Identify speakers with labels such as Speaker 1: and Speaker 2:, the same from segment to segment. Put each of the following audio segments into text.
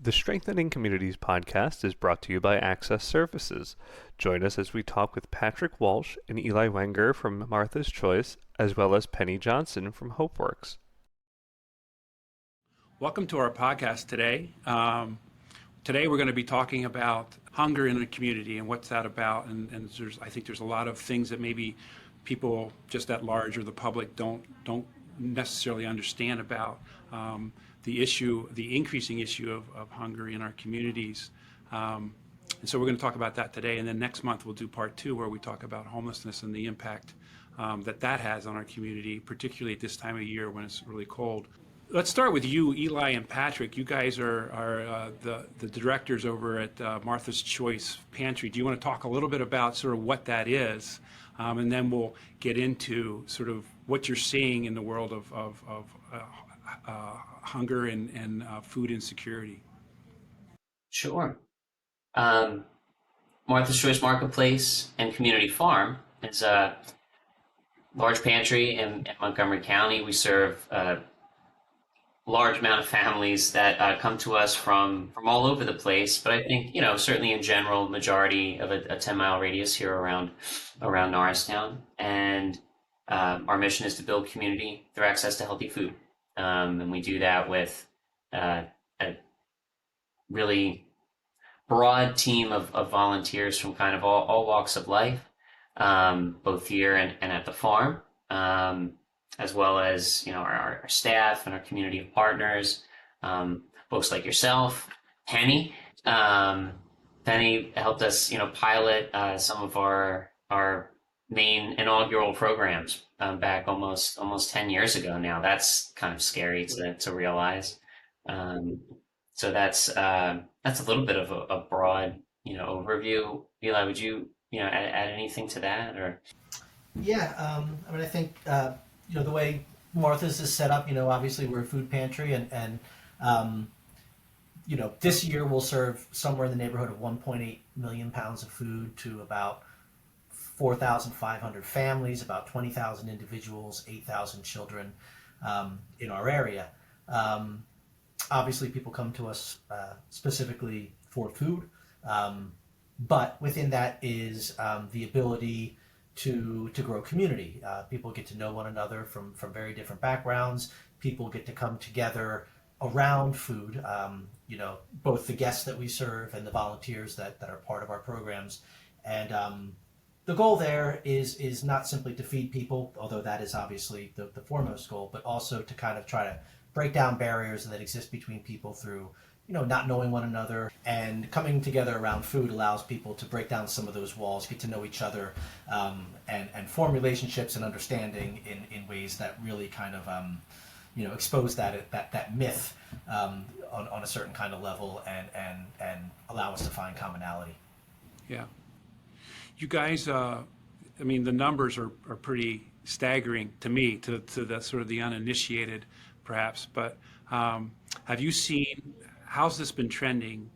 Speaker 1: The Strengthening Communities podcast is brought to you by Access Services. Join us as we talk with Patrick Walsh and Eli Wenger from Martha's Choice, as well as Penny Johnson from HopeWorks.
Speaker 2: Welcome to our podcast today. Today we're going to be talking about hunger in the community and what's that about. And I think there's a lot of things that maybe people just at large or the public don't necessarily understand about the increasing issue of hunger in our communities. And so we're going to talk about that today. And then next month we'll do part 2 where we talk about homelessness and the impact that has on our community, particularly at this time of year when it's really cold. Let's start with you, Eli and Patrick. You guys are the directors over at Martha's Choice Pantry. Do you want to talk a little bit about sort of what that is? And then we'll get into sort of what you're seeing in the world of hunger and food insecurity.
Speaker 3: Sure. Martha's Choice Marketplace and Community Farm is a large pantry in Montgomery County. We serve large amount of families that come to us from all over the place. But I think, certainly in general, majority of a 10-mile radius here around Norristown. And our mission is to build community through access to healthy food. And we do that with a really broad team of volunteers from kind of all walks of life, both here and at the farm. As well as our staff and our community of partners, folks like yourself, Penny. Penny helped us, pilot some of our main inaugural programs back almost 10 years ago now. That's kind of scary to realize. So that's a little bit of a broad overview. Eli, would you add anything to that or?
Speaker 4: Yeah, I think. The way Martha's is set up, obviously we're a food pantry and this year we'll serve somewhere in the neighborhood of 1.8 million pounds of food to about 4,500 families, about 20,000 individuals, 8,000 children in our area. Obviously people come to us specifically for food, but within that is the ability to grow community. People get to know one another from very different backgrounds. People get to come together around food, both the guests that we serve and the volunteers that are part of our programs. And the goal there is not simply to feed people, although that is obviously the foremost goal, but also to kind of try to break down barriers that exist between people through not knowing one another, and coming together around food allows people to break down some of those walls, get to know each other, and form relationships and understanding in ways that really kind of, expose that myth on a certain kind of level and allow us to find commonality.
Speaker 2: Yeah. You guys, the numbers are pretty staggering to me, to the sort of the uninitiated perhaps, but have you seen, how's this been trending?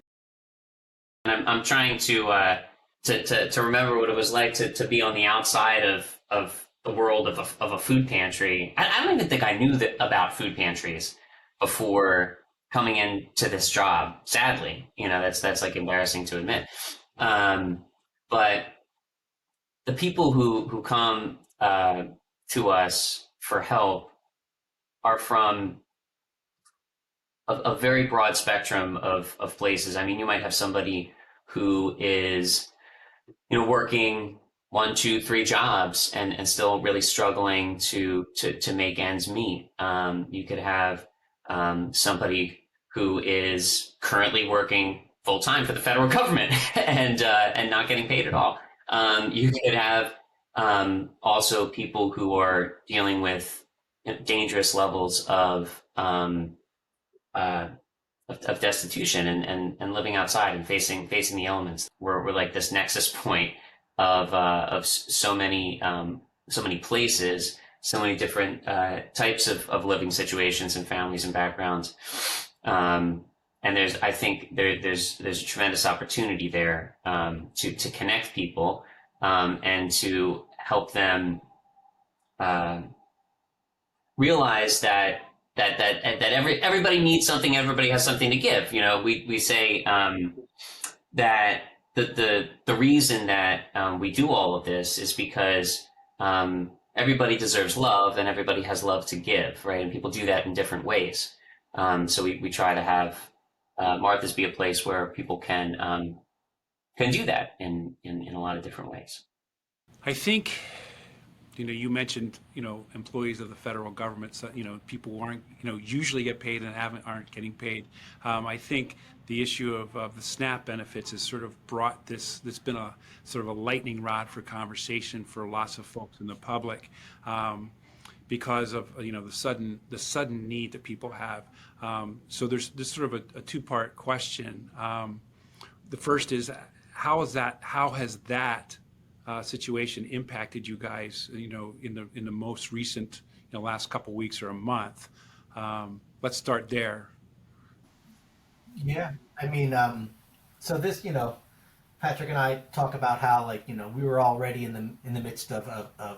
Speaker 3: I'm trying to remember what it was like to be on the outside of the world of a food pantry. I don't even think I knew about food pantries before coming into this job. Sadly, that's like embarrassing to admit. But the people who come to us for help are from a very broad spectrum of places. I mean, you might have somebody who is, working 1, 2, 3 jobs and still really struggling to make ends meet. You could have somebody who is currently working full time for the federal government and not getting paid at all. You could have also people who are dealing with dangerous levels of destitution and living outside and facing the elements. We're like this nexus point of so many places, so many different types of living situations and families and backgrounds. And I think there's a tremendous opportunity there to connect people and to help them realize that everybody needs something, everybody has something to give. We say that the reason that we do all of this is because everybody deserves love and everybody has love to give, right? And people do that in different ways. So we try to have Martha's be a place where people can do that in a lot of different ways.
Speaker 2: I think, you mentioned, employees of the federal government, so, people who aren't, usually get paid and aren't getting paid. I think the issue of the SNAP benefits has sort of brought this been a sort of a lightning rod for conversation for lots of folks in the public, because of, the sudden need that people have. So there's this sort of a two-part question. The first is, how has that situation impacted you guys, in the most recent, last couple weeks or a month? Let's start there.
Speaker 4: Yeah, I mean, so this, Patrick and I talk about how, like, we were already in the midst of a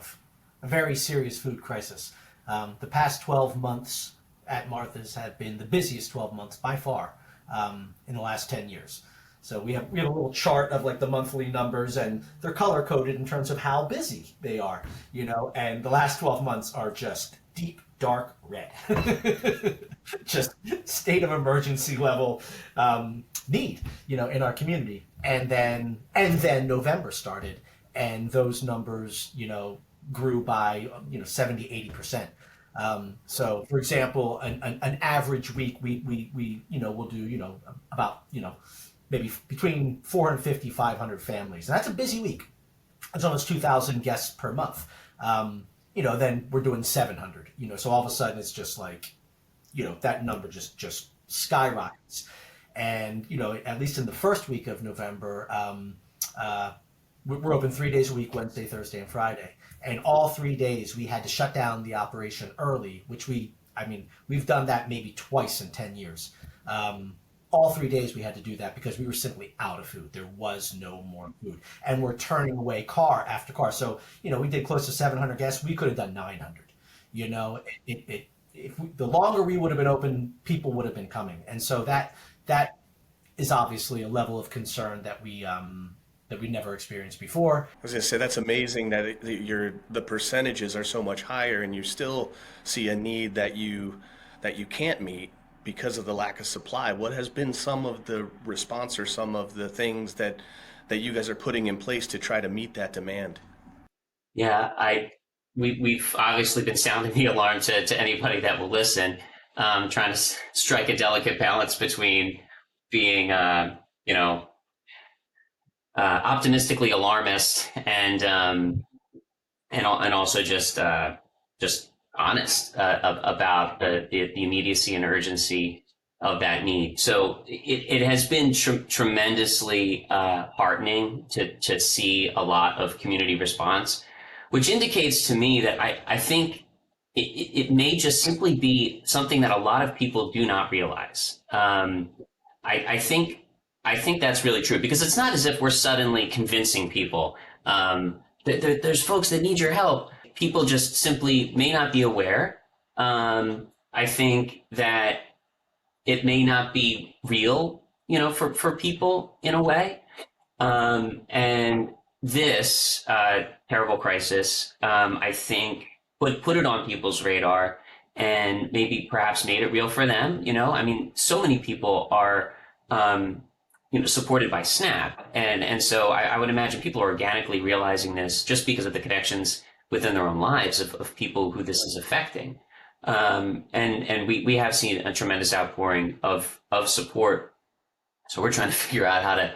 Speaker 4: very serious food crisis. The past 12 months at Martha's have been the busiest 12 months by far in the last 10 years. So we have a little chart of like the monthly numbers, and they're color coded in terms of how busy they are, and the last 12 months are just deep, dark red. Just state of emergency level need, in our community. And then November started, and those numbers, grew by 70-80%. So for example, an average week, we we'll do about maybe between 450 500 families, and that's a busy week. It's almost 2,000 guests per month. Then we're doing 700. So all of a sudden it's just like, that number just skyrockets. And at least in the first week of November, we're open 3 days a week, Wednesday, Thursday, and Friday. And all 3 days we had to shut down the operation early, which we've done that maybe twice in 10 years. All 3 days we had to do that because we were simply out of food. There was no more food. And we're turning away car after car. So, we did close to 700 guests. We could have done 900. The longer we would have been open, people would have been coming. And so that is obviously a level of concern that we never experienced before.
Speaker 5: I was going to say, that's amazing that the percentages are so much higher, and you still see a need that you can't meet because of the lack of supply. What has been some of the response or some of the things that you guys are putting in place to try to meet that demand?
Speaker 3: Yeah, we've obviously been sounding the alarm to anybody that will listen, trying to strike a delicate balance between being, optimistically alarmist and also just honest about the immediacy and urgency of that need. So it has been tremendously heartening to see a lot of community response, which indicates to me that I think it may just simply be something that a lot of people do not realize. I think that's really true, because it's not as if we're suddenly convincing people there's folks that need your help. People just simply may not be aware. I think that it may not be real, for people in a way. And this terrible crisis, I think, put it on people's radar and maybe perhaps made it real for them. So many people are supported by SNAP. And so I would imagine people are organically realizing this just because of the connections within their own lives of people who this is affecting. And we have seen a tremendous outpouring of support. So we're trying to figure out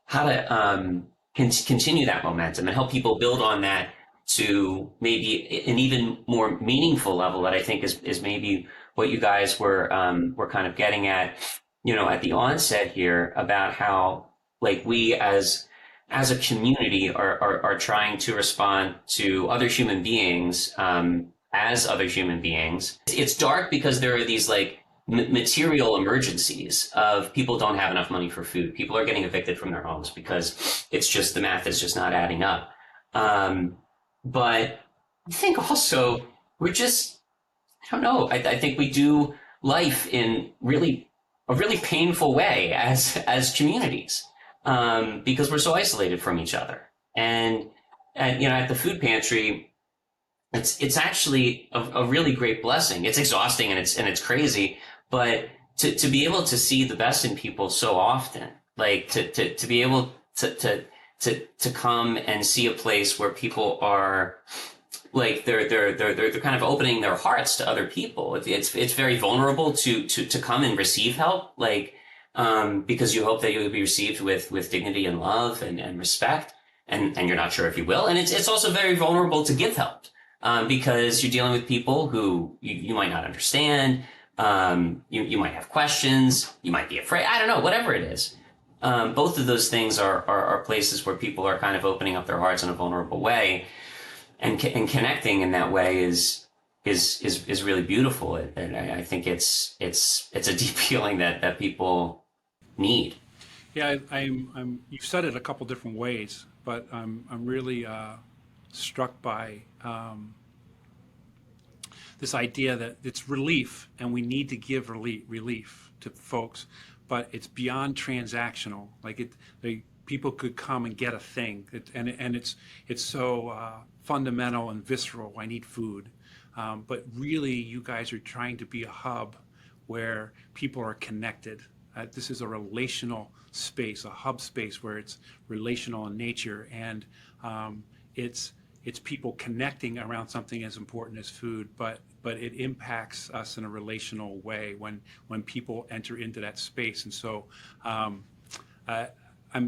Speaker 3: how to continue that momentum and help people build on that to maybe an even more meaningful level that I think is maybe what you guys were kind of getting at, at the onset here, about how, like, we as a community are trying to respond to other human beings as other human beings. It's dark because there are these like material emergencies of people don't have enough money for food. People are getting evicted from their homes because it's just, the math is just not adding up. But I think also we're just I don't know. I think we do life in a really painful way as communities, because we're so isolated from each other. And you know, at the food pantry, it's actually a really great blessing. It's exhausting and it's crazy, but to be able to see the best in people so often, like to be able to come and see a place where people are like they're kind of opening their hearts to other people. It's very vulnerable to come and receive help, like because you hope that you will be received with dignity and love and respect, and you're not sure if you will. And it's also very vulnerable to give help, because you're dealing with people who you might not understand. You might have questions. You might be afraid. I don't know, whatever it is. Both of those things are places where people are kind of opening up their hearts in a vulnerable way, and connecting in that way is really beautiful. And I think it's a deep feeling that people need.
Speaker 2: Yeah, you've said it a couple different ways, but I'm really struck by this idea that it's relief, and we need to give relief to folks, but it's beyond transactional. Like people could come and get a thing, and it's so fundamental and visceral. I need food, but really, you guys are trying to be a hub where people are connected. This is a relational space, a hub space where it's relational in nature, and it's people connecting around something as important as food, but it impacts us in a relational way when people enter into that space. And so I'm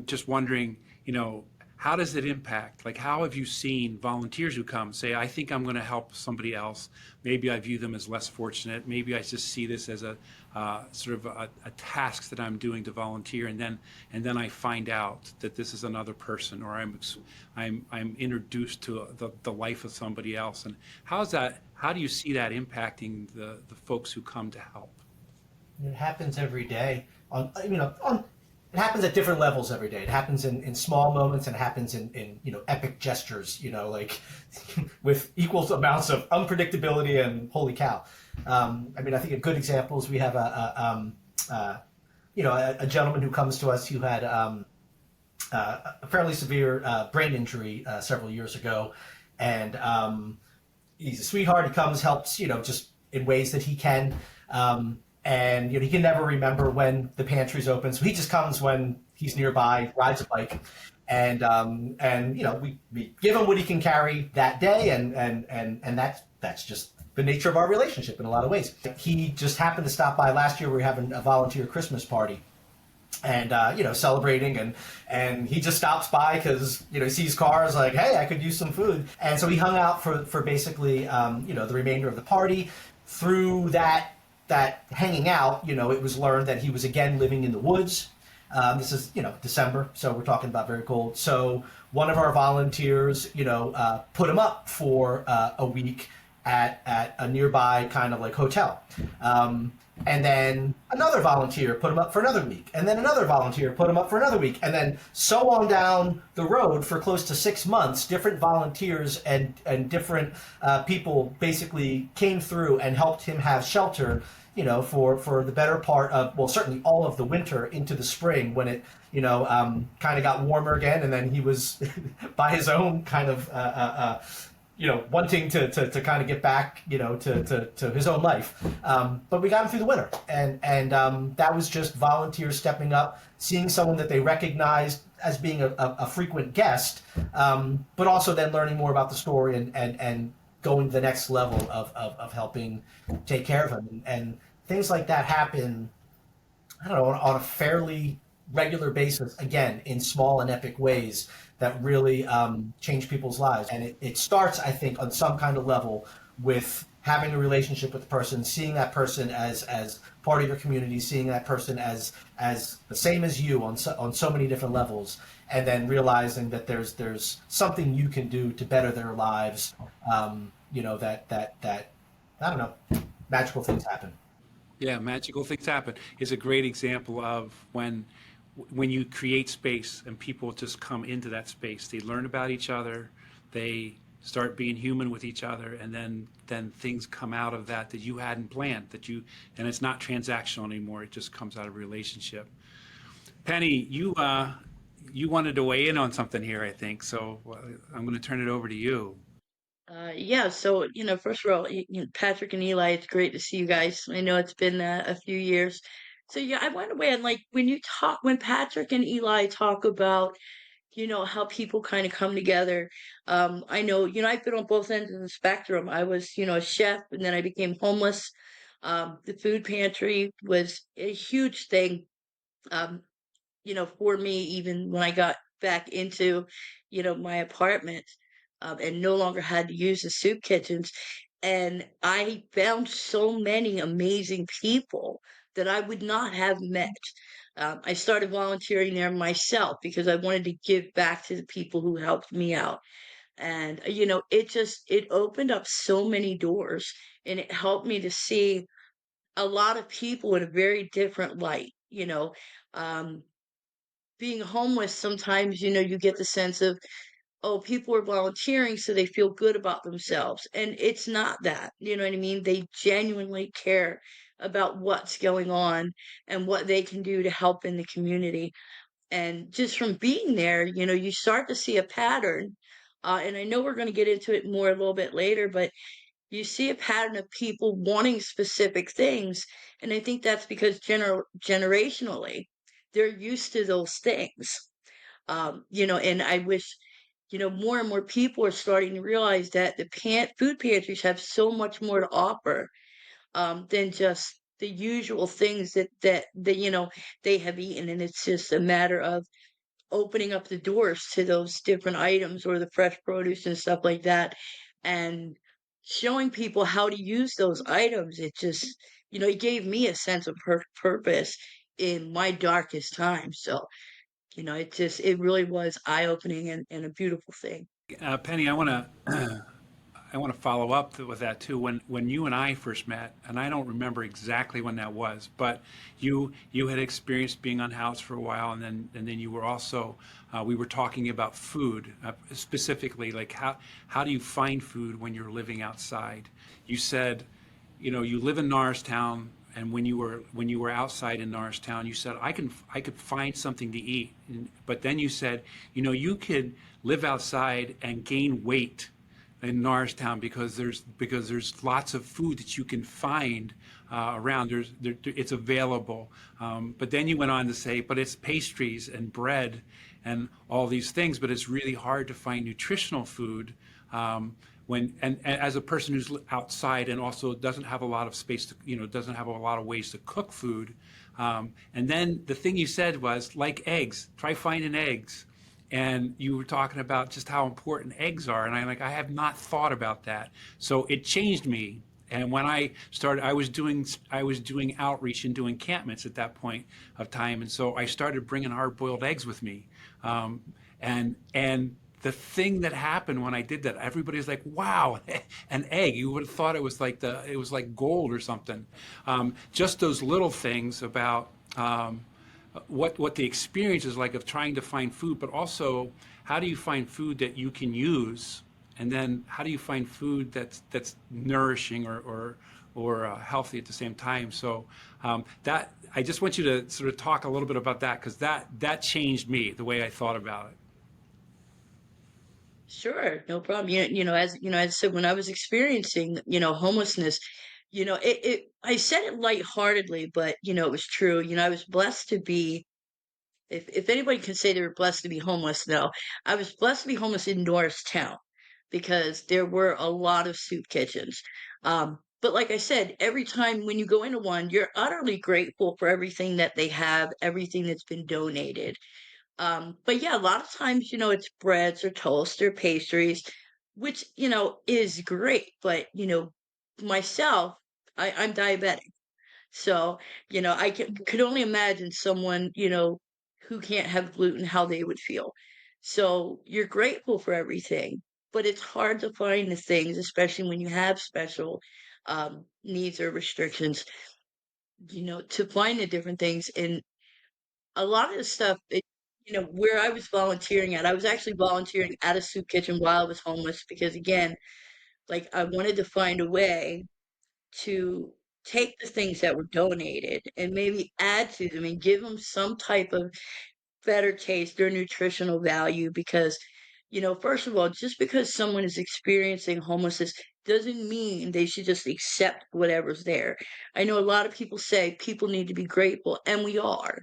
Speaker 2: just wondering, you know, how does it impact? Like, how have you seen volunteers who come say, I think I'm going to help somebody else. Maybe I view them as less fortunate. Maybe I just see this as a sort of a task that I'm doing to volunteer, and then I find out that this is another person, or I'm introduced to the life of somebody else. And how do you see that impacting the folks who come to help?
Speaker 4: It happens every day. It happens at different levels every day. It happens in small moments, and it happens in epic gestures. Like with equal amounts of unpredictability and holy cow. I think a good example is we have a gentleman who comes to us who had a fairly severe brain injury several years ago, and he's a sweetheart. He comes, helps, just in ways that he can. And he can never remember when the pantry's open, so he just comes when he's nearby, rides a bike, and we give him what he can carry that day, and that's just the nature of our relationship in a lot of ways. He just happened to stop by last year. We were having a volunteer Christmas party, and celebrating, and he just stops by because he sees cars, like, hey, I could use some food, and so he hung out for basically the remainder of the party. Through that hanging out, it was learned that he was again living in the woods. This is, December, so we're talking about very cold. So one of our volunteers, put him up for a week at a nearby kind of like hotel. And then another volunteer put him up for another week. And then another volunteer put him up for another week. And then so on down the road for close to 6 months, different volunteers and different people basically came through and helped him have shelter, for the better part of, well, certainly all of the winter into the spring, when it, kind of got warmer again. And then he was by his own kind of, wanting to kind of get back, to his own life. But we got him through the winter. And that was just volunteers stepping up, seeing someone that they recognized as being a frequent guest, but also then learning more about the story and going to the next level of helping take care of him. And things like that happen, I don't know, on a fairly regular basis, again, in small and epic ways that really change people's lives. And it starts, I think, on some kind of level with having a relationship with the person, seeing that person as part of your community, seeing that person as the same as you on so many different levels, and then realizing that there's something you can do to better their lives. That I don't know, magical things happen.
Speaker 2: Yeah, magical things happen is a great example of when you create space and people just come into that space. They learn about each other. They start being human with each other, and then things come out of that that you hadn't planned, and it's not transactional anymore. It just comes out of a relationship. Penny, you wanted to weigh in on something here, I think. So I'm going to turn it over to you.
Speaker 6: Yeah, so first of all, Patrick and Eli, it's great to see you guys. I know it's been a few years. So yeah, I went away and like when Patrick and Eli talk about, how people kind of come together. I know, I've been on both ends of the spectrum. I was, a chef and then I became homeless. The food pantry was a huge thing. Um, for me, even when I got back into, my apartment, and no longer had to use the soup kitchens. And I found so many amazing people that I would not have met. I started volunteering there myself because I wanted to give back to the people who helped me out. And, it opened up so many doors and it helped me to see a lot of people in a very different light. Um, Being homeless, sometimes, you get the sense of, oh, people are volunteering so they feel good about themselves. And it's not that, you know what I mean? They genuinely care about what's going on and what they can do to help in the community. And just from being there, you start to see a pattern. And I know we're going to get into it more a little bit later, but you see a pattern of people wanting specific things. And I think that's because generationally, they're used to those things. And I wish, more and more people are starting to realize that the food pantries have so much more to offer, than just the usual things that they have eaten. And it's just a matter of opening up the doors to those different items or the fresh produce and stuff like that, and showing people how to use those items. It just, it gave me a sense of purpose in my darkest time. So, it really was eye-opening and a beautiful thing.
Speaker 2: Penny, I want to I want to follow up with that too. When you and I first met, and I don't remember exactly when that was, but you had experienced being unhoused for a while, and then you were also we were talking about food, specifically like how do you find food when you're living outside? You said, you live in Norristown, and when you were outside in Norristown, you said I could find something to eat, but then you said, you could live outside and gain weight in Norristown because there's lots of food that you can find around. It's available. But then you went on to say, but it's pastries and bread and all these things. But it's really hard to find nutritional food and as a person who's outside and also doesn't have a lot of space to, doesn't have a lot of ways to cook food. And then the thing you said was like eggs. Try finding eggs. And you were talking about just how important eggs are, and I have not thought about that. So it changed me. And when I started, I was doing outreach and doing encampments at that point of time, and so I started bringing hard-boiled eggs with me. And the thing that happened when I did that, everybody's like, "Wow, an egg! You would have thought it was like gold or something." Just those little things about. What the experience is like of trying to find food, but also how do you find food that you can use, and then how do you find food that's nourishing or healthy at the same time. So that I just want you to sort of talk a little bit about that because that changed me the way I thought about it.
Speaker 6: Sure, no problem. As I said, when I was experiencing, homelessness, I said it lightheartedly, but it was true. I was blessed to be, if anybody can say they were blessed to be homeless, no, I was blessed to be homeless in Norristown because there were a lot of soup kitchens. But like I said, every time when you go into one, you're utterly grateful for everything that they have, everything that's been donated. But yeah, a lot of times, it's breads or toast or pastries, which, is great. But, myself, I'm diabetic. So, could only imagine someone, who can't have gluten, how they would feel. So you're grateful for everything, but it's hard to find the things, especially when you have special needs or restrictions, to find the different things. And a lot of the stuff, where I was volunteering at, I was actually volunteering at a soup kitchen while I was homeless because, again, like I wanted to find a way to take the things that were donated and maybe add to them and give them some type of better taste or nutritional value because, first of all, just because someone is experiencing homelessness doesn't mean they should just accept whatever's there. I know a lot of people say people need to be grateful, and we are,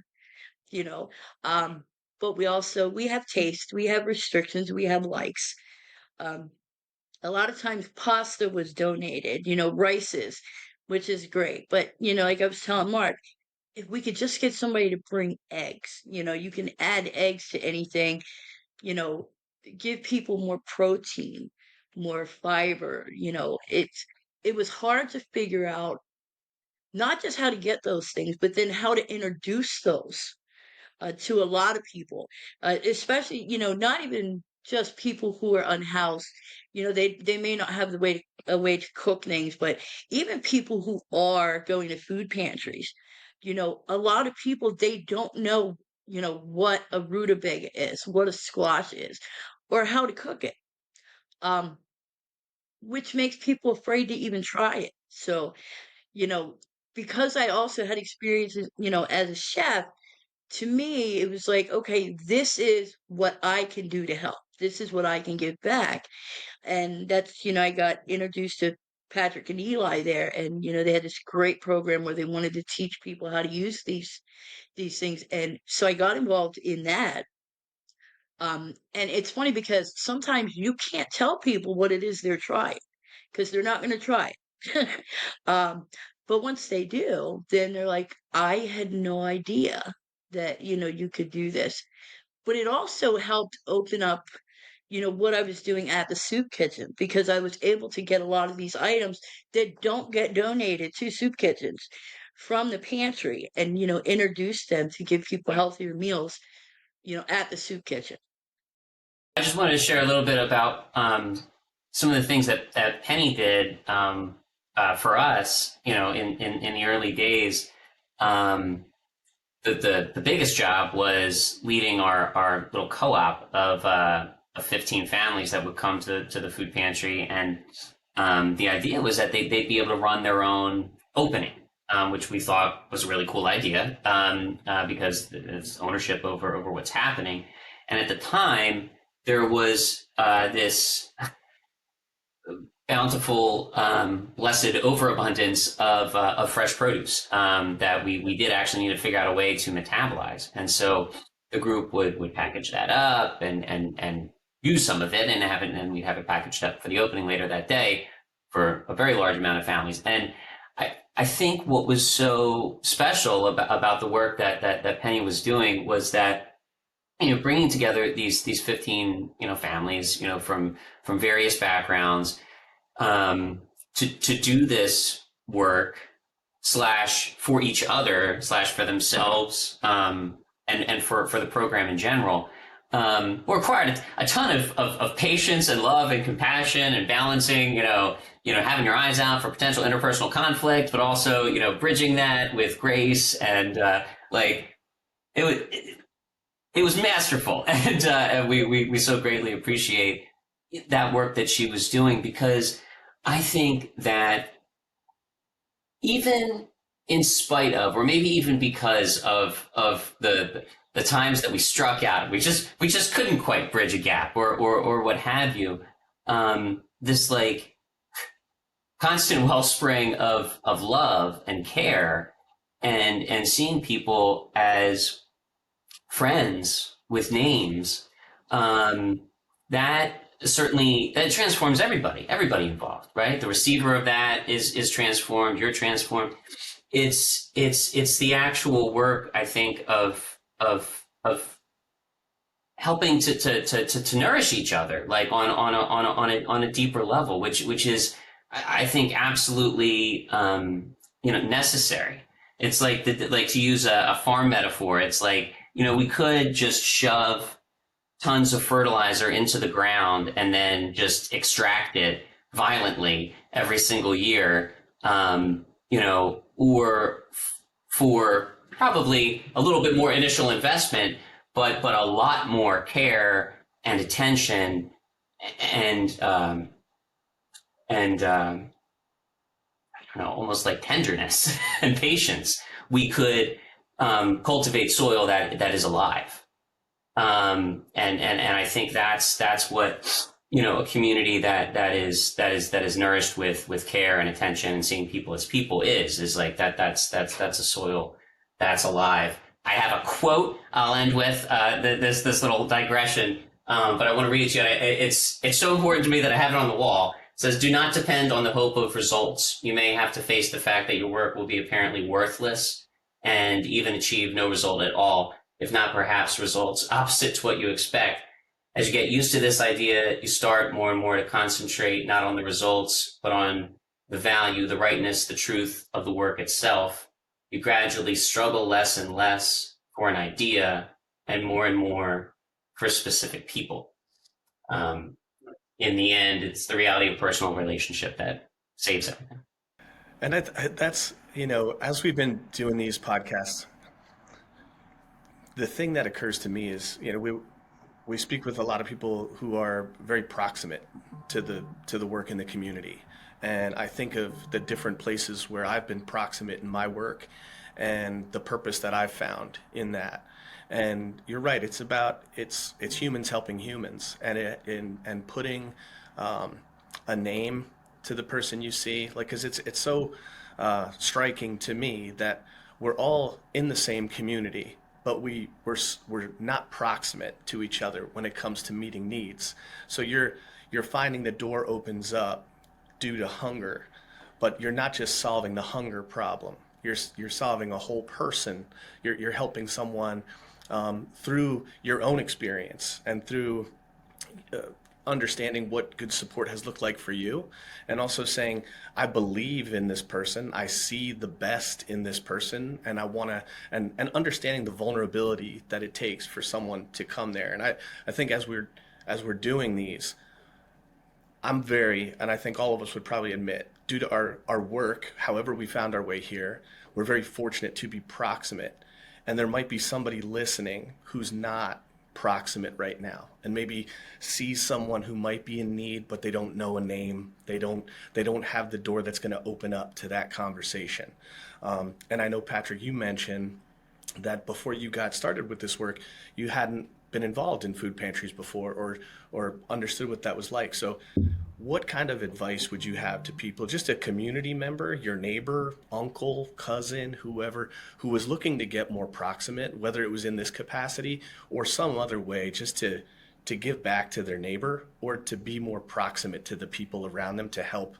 Speaker 6: you know, um, but we have taste, we have restrictions, we have likes. Um, a lot of times pasta was donated, rices, which is great. But, like I was telling Mark, if we could just get somebody to bring eggs, you can add eggs to anything, you know, give people more protein, more fiber, it was hard to figure out not just how to get those things, but then how to introduce those to a lot of people, especially, not even just people who are unhoused. They may not have a way to cook things, but even people who are going to food pantries, a lot of people, they don't know, what a rutabaga is, what a squash is, or how to cook it, um, which makes people afraid to even try it. So, you know, because I also had experiences, as a chef, to me, it was like, okay, this is what I can do to help. This is what I can give back. And that's, I got introduced to Patrick and Eli there, and they had this great program where they wanted to teach people how to use these things. And so I got involved in that. And it's funny because sometimes you can't tell people what it is they're trying because they're not going to try it. But once they do, then they're like, I had no idea that, you could do this. But it also helped open up, what I was doing at the soup kitchen because I was able to get a lot of these items that don't get donated to soup kitchens from the pantry and, introduce them to give people healthier meals, at the soup kitchen.
Speaker 3: I just wanted to share a little bit about some of the things that Penny did for us, in the early days. The biggest job was leading our little co-op of 15 families that would come to the food pantry. And the idea was that they'd be able to run their own opening, which we thought was a really cool idea because it's ownership over what's happening. And at the time, there was this bountiful, blessed overabundance of fresh produce that we did actually need to figure out a way to metabolize. And so the group would package that up and use some of it and have it, and we'd have it packaged up for the opening later that day for a very large amount of families. And I think what was so special about the work that Penny was doing was that bringing together these 15 families from various backgrounds to do this work / for each other / for themselves and for the program in general required a ton of patience and love and compassion and balancing having your eyes out for potential interpersonal conflict, but also bridging that with grace and it was masterful, and we so greatly appreciate that work that she was doing, because I think that even in spite of, or maybe even because of the times that we struck out, we just couldn't quite bridge a gap, or what have you. This constant wellspring of love and care, and seeing people as friends with names, that transforms everybody involved, right? The receiver of that is transformed. You're transformed. It's the actual work, I think, of helping to nourish each other, on a deeper level, which is, I think, absolutely necessary. It's like to use a farm metaphor. It's like, we could just shove tons of fertilizer into the ground and then just extract it violently every single year, or for probably a little bit more initial investment, but a lot more care and attention and almost like tenderness and patience, we could cultivate soil that is alive. And I think that's what, a community that is nourished with care and attention and seeing people as people is like that's a soil that's alive. I have a quote I'll end with this little digression, but I want to read it to you. It's so important to me that I have it on the wall. It says, "Do not depend on the hope of results. You may have to face the fact that your work will be apparently worthless and even achieve no result at all, if not perhaps results opposite to what you expect. As you get used to this idea, you start more and more to concentrate not on the results, but on the value, the rightness, the truth of the work itself. You gradually struggle less and less for an idea and more for specific people. In the end, it's the reality of personal relationship that saves everything."
Speaker 5: And that's, as we've been doing these podcasts, the thing that occurs to me is, we speak with a lot of people who are very proximate to the work in the community. And I think of the different places where I've been proximate in my work and the purpose that I've found in that. And you're right, it's humans helping humans, and putting a name to the person you see, like, because it's so striking to me that we're all in the same community, but we're not proximate to each other when it comes to meeting needs. So you're finding the door opens up due to hunger, but you're not just solving the hunger problem. You're solving a whole person. You're helping someone through your own experience and through understanding what good support has looked like for you, and also saying, I believe in this person, I see the best in this person, and I want to, and understanding the vulnerability that it takes for someone to come there. And I think as we're doing these, and I think all of us would probably admit, due to our work, however we found our way here, we're very fortunate to be proximate. And there might be somebody listening who's not proximate right now, and maybe sees someone who might be in need, but they don't know a name. They don't have the door that's going to open up to that conversation. And I know, Patrick, you mentioned that before you got started with this work, you hadn't been involved in food pantries before, or understood what that was like. So what kind of advice would you have to people, just a community member, your neighbor, uncle, cousin, whoever, who was looking to get more proximate, whether it was in this capacity or some other way, just to give back to their neighbor, or to be more proximate to the people around them, to help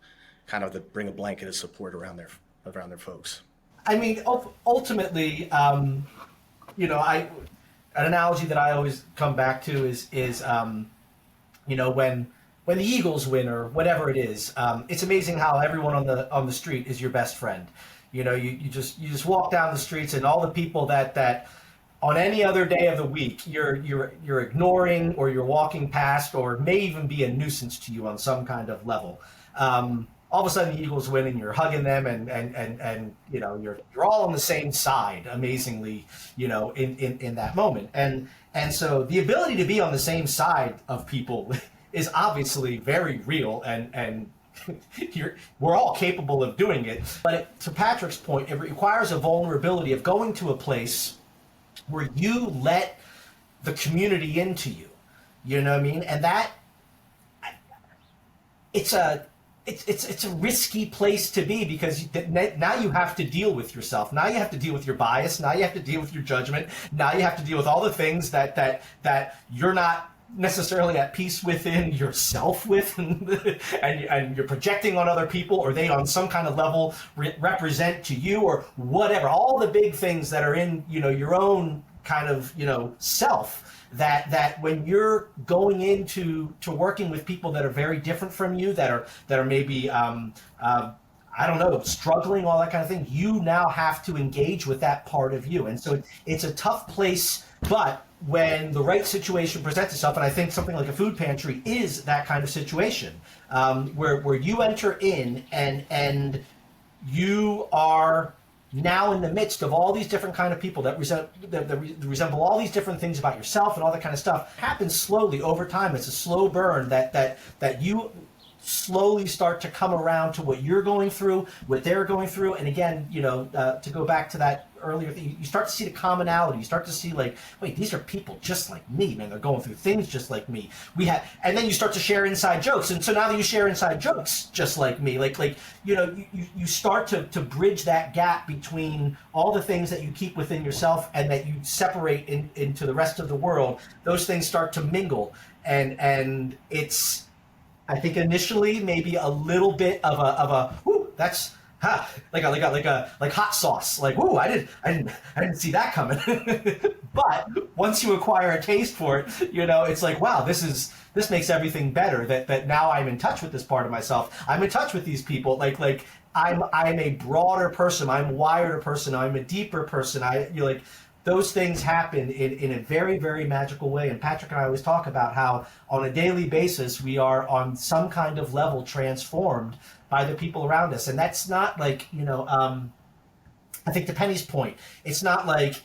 Speaker 5: kind of bring a blanket of support around their folks?
Speaker 4: I mean, ultimately, an analogy that I always come back to is when the Eagles win or whatever it is, it's amazing how everyone on the street is your best friend. You just walk down the streets, and all the people that on any other day of the week you're ignoring, or you're walking past, or may even be a nuisance to you on some kind of level. All of a sudden the Eagles win, and you're hugging them, and you're all on the same side, amazingly, in that moment. And so the ability to be on the same side of people is obviously very real, and we're all capable of doing it. But to Patrick's point, it requires a vulnerability of going to a place where you let the community into you. You know what I mean? And that it's a risky place to be, because now you have to deal with yourself. Now you have to deal with your bias. Now you have to deal with your judgment. Now you have to deal with all the things that you're not necessarily at peace within yourself with, and you're projecting on other people, or they on some kind of level represent to you, or whatever. All the big things that are in your own kind of self. That when you're going into working with people that are very different from you, that are maybe struggling, all that kind of thing, you now have to engage with that part of you. And so it's a tough place, but when the right situation presents itself, and I think something like a food pantry is that kind of situation, where you enter in and you are now in the midst of all these different kind of people that resemble all these different things about yourself and all that kind of stuff, happens slowly over time. It's a slow burn that you slowly start to come around to what you're going through, what they're going through. And again, to go back to that earlier thing, you start to see the commonality. You start to see like, wait, these are people just like me, man. They're going through things just like me. And then you start to share inside jokes. And so now that you share inside jokes just like me, you start to bridge that gap between all the things that you keep within yourself and that you separate into the rest of the world. Those things start to mingle. And it's, I think initially maybe a little bit of a whoo, that's like hot sauce. Like, whoo, I didn't see that coming. But once you acquire a taste for it, it's like, wow, this makes everything better. That now I'm in touch with this part of myself. I'm in touch with these people. Like I'm a broader person. I'm a wider person. I'm a deeper person. Those things happen in a very, very magical way. And Patrick and I always talk about how on a daily basis, we are on some kind of level transformed by the people around us. And that's not like, I think to Penny's point, it's not like,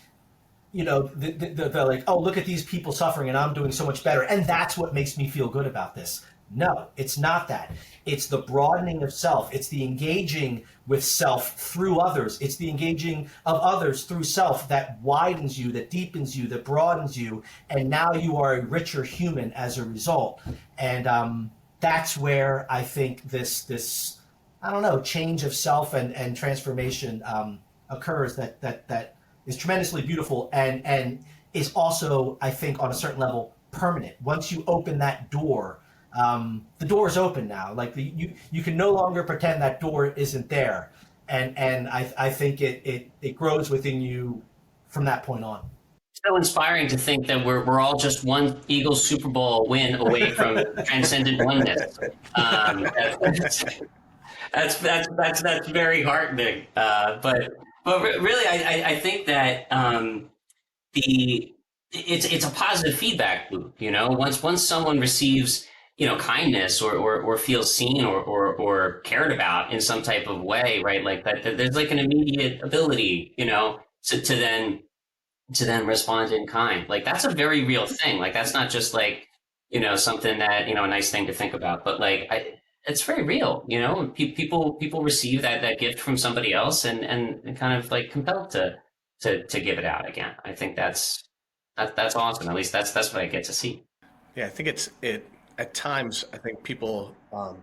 Speaker 4: they're like, oh, look at these people suffering and I'm doing so much better. And that's what makes me feel good about this. No, it's not that. It's the broadening of self. It's the engaging with self through others. It's the engaging of others through self that widens you, that deepens you, that broadens you. And now you are a richer human as a result. And that's where I think this change of self and transformation occurs that is tremendously beautiful and is also, I think, on a certain level, permanent. Once you open that door, the door is open now. Like you can no longer pretend that door isn't there, and I think it grows within you from that point on.
Speaker 3: So inspiring to think that we're all just one Eagles Super Bowl win away from transcendent oneness. That's very heartening. But really, I think that it's a positive feedback loop. Once someone receives kindness or feels seen or cared about in some type of way, right? Like that, there's like an immediate ability, to then respond in kind. Like that's a very real thing. Like that's not just like, something that, a nice thing to think about, but like, it's very real, people receive that gift from somebody else and kind of like compelled to give it out again. I think that's awesome. At least that's what I get to see.
Speaker 5: Yeah, I think at times, I think people are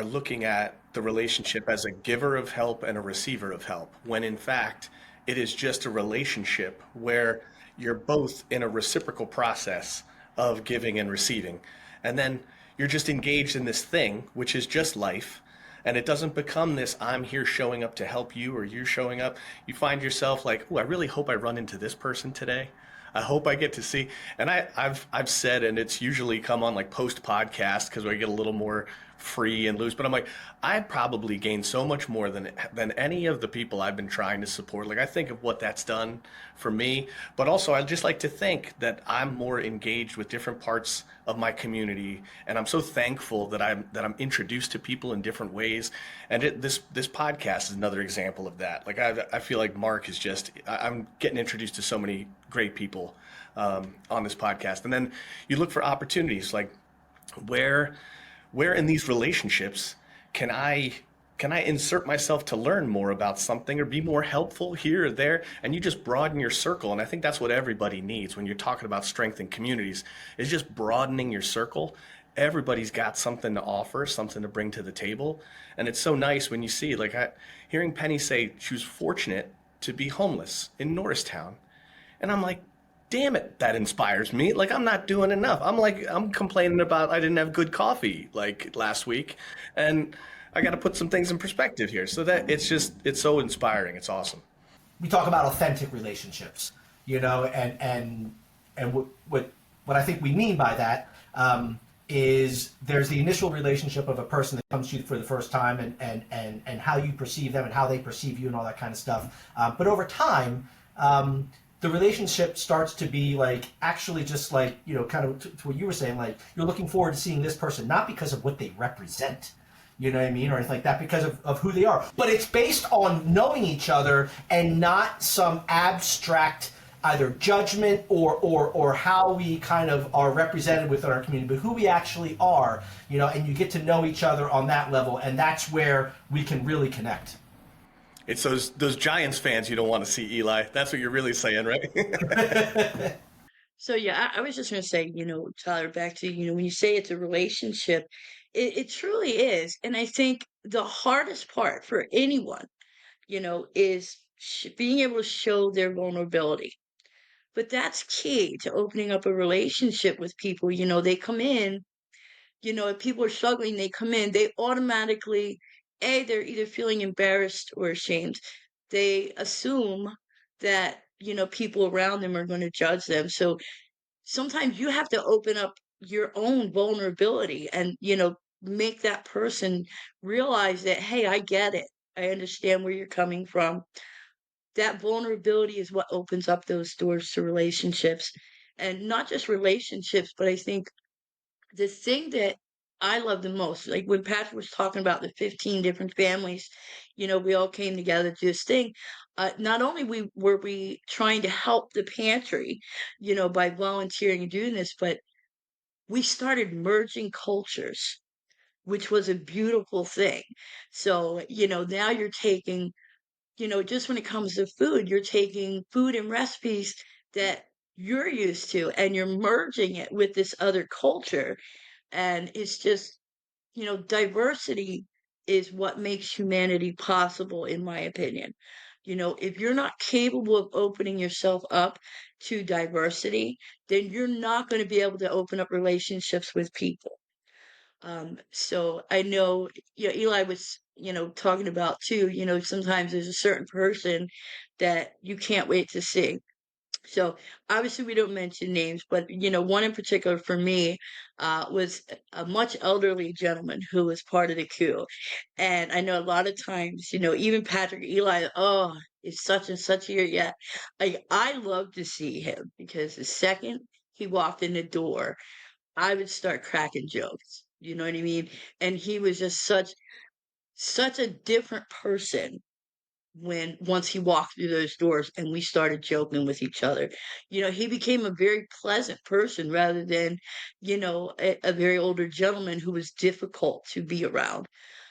Speaker 5: looking at the relationship as a giver of help and a receiver of help, when in fact, it is just a relationship where you're both in a reciprocal process of giving and receiving. And then you're just engaged in this thing, which is just life. And it doesn't become this, I'm here showing up to help you or you're showing up. You find yourself like, oh, I really hope I run into this person today. I hope I get to see, and I've said, and it's usually come on like post podcast because I get a little more free and loose, but I'm like, I probably gained so much more than any of the people I've been trying to support. Like I think of what that's done for me, but also I just like to think that I'm more engaged with different parts of my community, and I'm so thankful that I'm introduced to people in different ways. And this podcast is another example of that. Like I feel like Mark is just, I'm getting introduced to so many great people on this podcast, and then you look for opportunities like where in these relationships can I insert myself to learn more about something or be more helpful here or there, and you just broaden your circle. And I think that's what everybody needs when you're talking about strength in communities, is just broadening your circle. Everybody's got something to offer, something to bring to the table. And it's so nice when you see, like hearing Penny say she was fortunate to be homeless in Norristown. And I'm like, damn it, that inspires me. Like, I'm not doing enough. I'm complaining about I didn't have good coffee like last week. And I got to put some things in perspective here. So that it's so inspiring. It's awesome.
Speaker 4: We talk about authentic relationships, and what I think we mean by that is there's the initial relationship of a person that comes to you for the first time and how you perceive them and how they perceive you and all that kind of stuff. But over time, the relationship starts to be like actually just like, kind of to what you were saying, like you're looking forward to seeing this person, not because of what they represent. you know what I mean, or anything like that, because of who they are. But it's based on knowing each other and not some abstract either judgment or how we kind of are represented within our community, but who we actually are, you know, and you get to know each other on that level, and that's where we can really connect.
Speaker 5: It's those Giants fans you don't want to see, Eli. That's what you're really saying, right?
Speaker 6: So yeah, I was just gonna say, Tyler, back to, when you say it's a relationship, it truly is. And I think the hardest part for anyone, is being able to show their vulnerability. But that's key to opening up a relationship with people. They come in, if people are struggling, they come in, they automatically, they're either feeling embarrassed or ashamed. They assume that, people around them are going to judge them. So sometimes you have to open up your own vulnerability and, make that person realize that, hey, I get it. I understand where you're coming from. That vulnerability is what opens up those doors to relationships, and not just relationships, but I think the thing that I love the most, like when Patrick was talking about the 15 different families, we all came together to this thing. Not only were we trying to help the pantry, by volunteering and doing this, but we started merging cultures, which was a beautiful thing. So, now you're taking, just when it comes to food, you're taking food and recipes that you're used to and you're merging it with this other culture. And it's just, diversity is what makes humanity possible, in my opinion. If you're not capable of opening yourself up to diversity, then you're not going to be able to open up relationships with people. So I know, Eli was, talking about too, sometimes there's a certain person that you can't wait to see. So obviously we don't mention names, but one in particular for me was a much elderly gentleman who was part of the coup. And I know a lot of times, even Patrick Eli, oh, it's such and such here. Yeah. I love to see him because the second he walked in the door, I would start cracking jokes. You know what I mean? And he was just such a different person when once he walked through those doors and we started joking with each other. He became a very pleasant person rather than, a very older gentleman who was difficult to be around.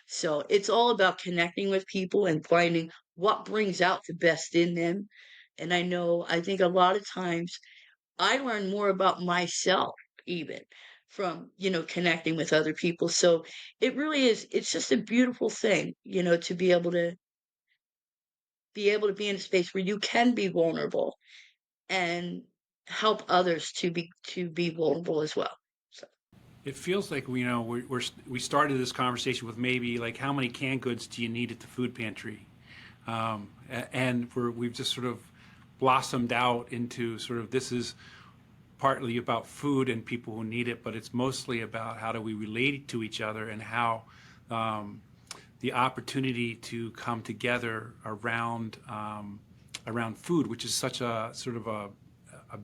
Speaker 6: So it's all about connecting with people and finding what brings out the best in them. And I think a lot of times I learn more about myself even from, connecting with other people. So it really is, it's just a beautiful thing, to be able to be in a space where you can be vulnerable and help others to be vulnerable as well. So
Speaker 2: It feels like we started this conversation with maybe like how many canned goods do you need at the food pantry, and we've just sort of blossomed out into sort of this is partly about food and people who need it, but it's mostly about how do we relate to each other and how the opportunity to come together around food, which is such a sort of a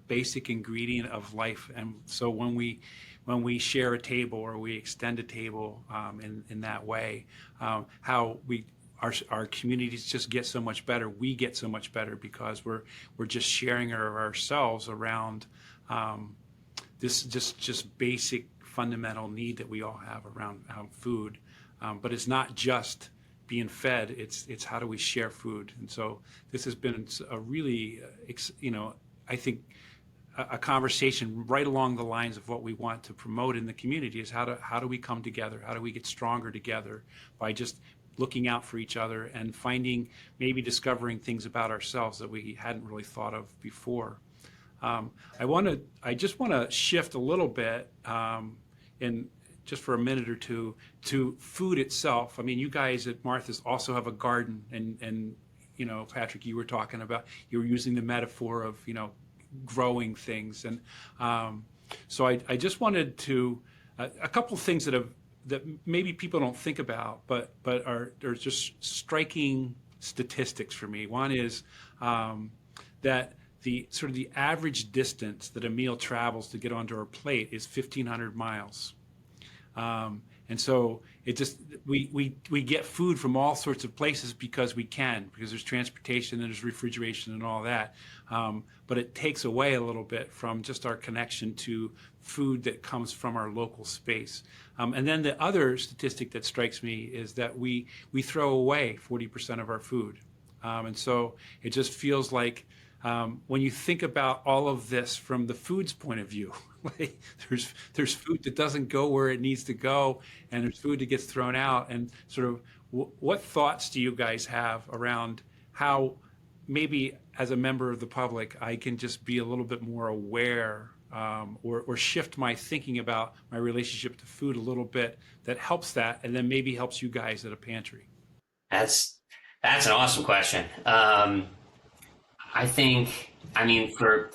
Speaker 2: basic ingredient of life. And so when we share a table or we extend a table in that way, how our communities just get so much better. We get so much better because we're just sharing ourselves around this just basic fundamental need that we all have around food. But it's not just being fed, it's how do we share food. And so this has been a really, I think a conversation right along the lines of what we want to promote in the community is how do we come together? How do we get stronger together by just looking out for each other and maybe discovering things about ourselves that we hadn't really thought of before. I just want to shift a little bit in just for a minute or two to food itself. I mean, you guys at Martha's also have a garden, and Patrick, you were using the metaphor of growing things, and so I just wanted to a couple of things that maybe people don't think about, but are just striking statistics for me. One is that the average distance that a meal travels to get onto our plate is 1,500 miles. And so it just we get food from all sorts of places because we can, because there's transportation and there's refrigeration and all that. But it takes away a little bit from just our connection to food that comes from our local space. And then the other statistic that strikes me is that we throw away 40% of our food. And so it just feels like when you think about all of this from the food's point of view, like there's food that doesn't go where it needs to go, and there's food that gets thrown out. And sort of what thoughts do you guys have around how maybe as a member of the public I can just be a little bit more aware, or shift my thinking about my relationship to food a little bit that helps that, and then maybe helps you guys at a pantry?
Speaker 3: That's an awesome question. I think, I mean, for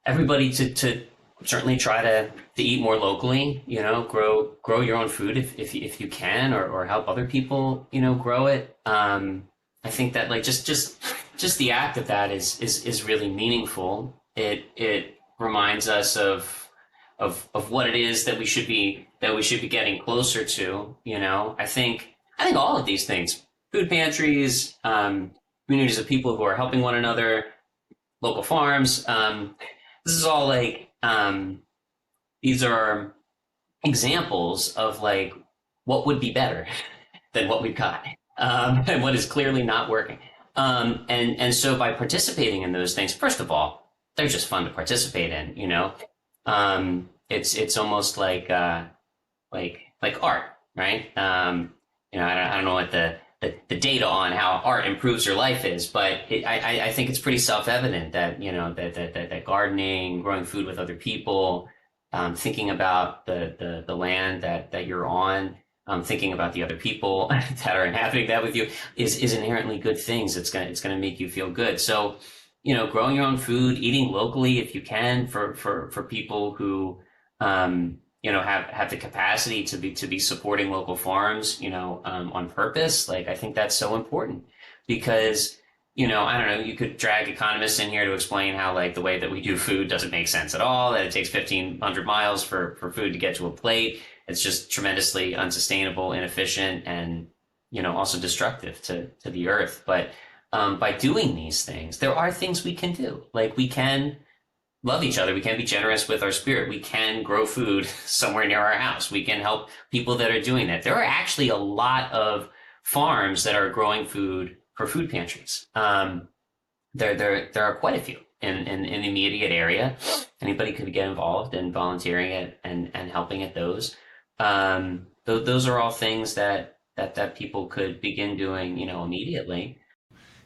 Speaker 3: everybody to certainly try to eat more locally, grow your own food if you can, or help other people, grow it. I think that like just the act of that is really meaningful. It reminds us of what it is that we should be getting closer to. I think all of these things, food pantries, communities of people who are helping one another, local farms. This is all like, these are examples of like what would be better than what we've got, and what is clearly not working. And so by participating in those things, first of all, they're just fun to participate in. It's almost like art, right? I don't know what the data on how art improves your life is, but I think it's pretty self-evident that that gardening, growing food with other people, thinking about the land that you're on, thinking about the other people that are inhabiting that with you is inherently good things. It's gonna make you feel good. So growing your own food, eating locally if you can, for people who have the capacity to be supporting local farms, on purpose. Like, I think that's so important because, I don't know, you could drag economists in here to explain how like the way that we do food doesn't make sense at all, that it takes 1,500 miles for food to get to a plate. It's just tremendously unsustainable, inefficient, and, also destructive to the earth. But by doing these things, there are things we can do. Like, we can love each other. We can be generous with our spirit. We can grow food somewhere near our house. We can help people that are doing that. There are actually a lot of farms that are growing food for food pantries. There are quite a few in the immediate area. Anybody could get involved in volunteering it and helping at those. Those are all things that people could begin doing, immediately.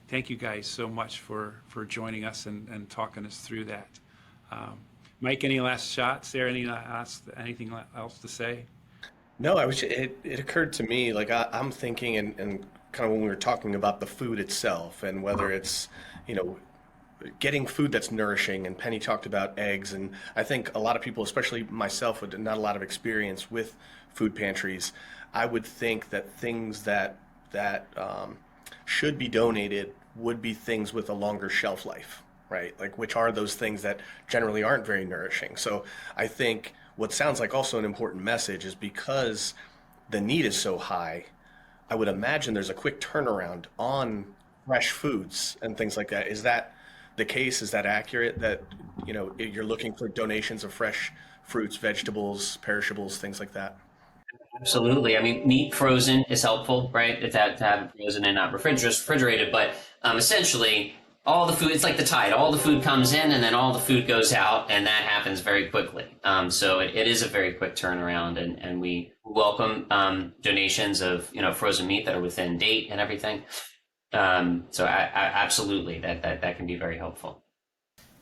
Speaker 2: Thank you guys so much for joining us and talking us through that. Mike, any last shots there? Anything else to say?
Speaker 5: No, it occurred to me, like I'm thinking, and kind of when we were talking about the food itself and whether it's, getting food that's nourishing, and Penny talked about eggs, and I think a lot of people, especially myself with not a lot of experience with food pantries, I would think that things that should be donated would be things with a longer shelf life, right? Like, which are those things that generally aren't very nourishing. So I think what sounds like also an important message is, because the need is so high, I would imagine there's a quick turnaround on fresh foods and things like that. Is that the case? Is that accurate, that you're looking for donations of fresh fruits, vegetables, perishables, things like that?
Speaker 3: Absolutely. I mean, meat frozen is helpful, right? To have it frozen and not refrigerated. But essentially, all the food, it's like the tide. All the food comes in and then all the food goes out, and that happens very quickly. So it is a very quick turnaround, and we welcome donations of frozen meat that are within date and everything. So absolutely, that can be very helpful.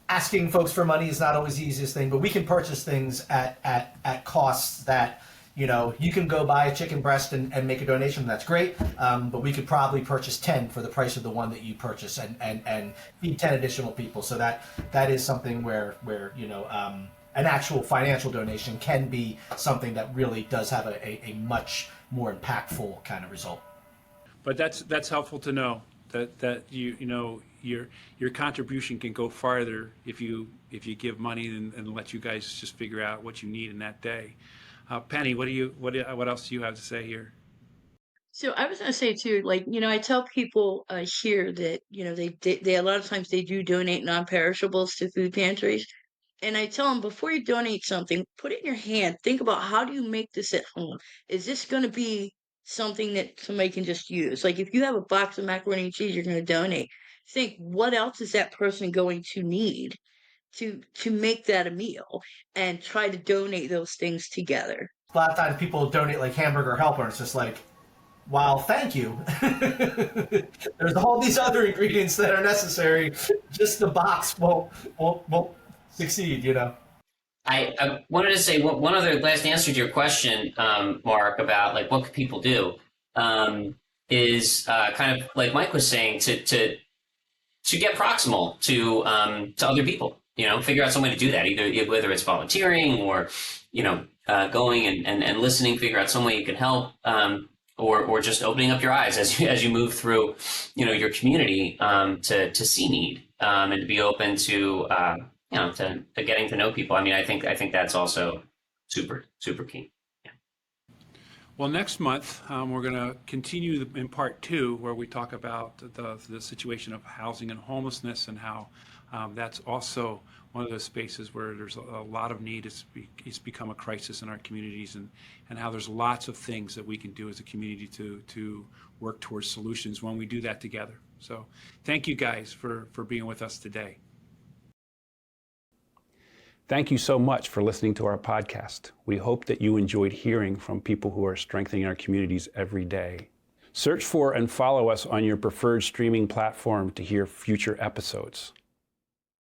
Speaker 4: Asking folks for money is not always the easiest thing, but we can purchase things at costs that, you can go buy a chicken breast and make a donation. That's great. But we could probably purchase 10 for the price of the one that you purchase, and feed 10 additional people. So that is something where an actual financial donation can be something that really does have a much more impactful kind of result.
Speaker 2: But that's helpful to know that your contribution can go farther if you give money and let you guys just figure out what you need in that day. Penny, what else do you have to say here?
Speaker 6: So I was gonna say too, like, I tell people here that, they a lot of times they do donate non-perishables to food pantries. And I tell them before you donate something, put it in your hand. Think about, how do you make this at home? Is this going to be something that somebody can just use? Like, if you have a box of macaroni and cheese you're going to donate, think, what else is that person going to need to make that a meal, and try to donate those things together.
Speaker 4: A lot of times people donate like hamburger helper, and it's just like, wow, thank you. There's all these other ingredients that are necessary. Just the box won't succeed,
Speaker 3: I wanted to say one other last answer to your question, Mark, about like what could people do, is kind of like Mike was saying, to get proximal to other people. Figure out some way to do that, either whether it's volunteering or going and listening. Figure out some way you can help, or just opening up your eyes as you move through your community, to see need, and to be open to to getting to know people. I mean, I think that's also super key. Yeah.
Speaker 2: Well, next month we're going to continue in part 2, where we talk about the situation of housing and homelessness, and how that's also one of those spaces where there's a lot of need. It's become a crisis in our communities, and how there's lots of things that we can do as a community to work towards solutions when we do that together. So thank you guys for being with us today.
Speaker 7: Thank you so much for listening to our podcast. We hope that you enjoyed hearing from people who are strengthening our communities every day. Search for and follow us on your preferred streaming platform to hear future episodes.